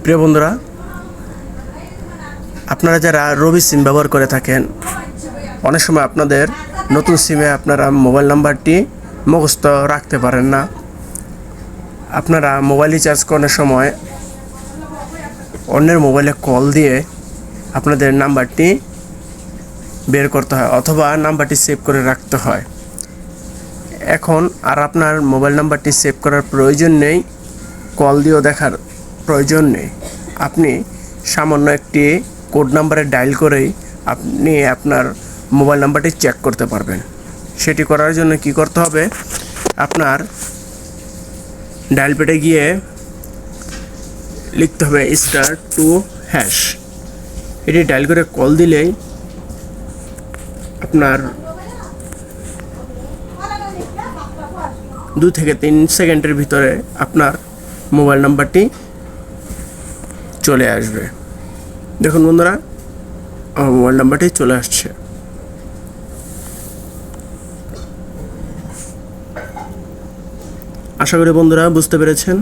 প্রিয় বন্ধুরা, আপনারা যারা রবি সিম ব্যবহার করে থাকেন, অনেক সময় আপনাদের নতুন সিমে আপনারা মোবাইল নাম্বারটি মুখস্থ রাখতে পারেন না। আপনারা মোবাইল রিচার্জ করার সময় অন্যের মোবাইলে কল দিয়ে আপনাদের নাম্বারটি বের করতে হয় অথবা নাম্বারটি সেভ করে রাখতে হয়। এখন আর আপনার মোবাইল নাম্বারটি সেভ করার প্রয়োজন নেই, কল দিয়েও দেখার প্রয়োজন নেই। আপনি সামান্য একটি কোড নাম্বারে ডায়াল করেই আপনি আপনার মোবাইল নাম্বারটি চেক করতে পারবেন। সেটি করার জন্য কি করতে হবে, আপনার ডায়াল প্যাডে গিয়ে লিখতে হবে *2#। এটি ডায়াল করে কল দিলেই আপনার 2 থেকে 3 সেকেন্ডের ভিতরে আপনার মোবাইল নাম্বারটি চলে আসবে। দেখুন বন্ধুরা, আমার মোবাইল নাম্বারটি চলে আসছে। আশা করি বন্ধুরা বুঝতে পেরেছেন।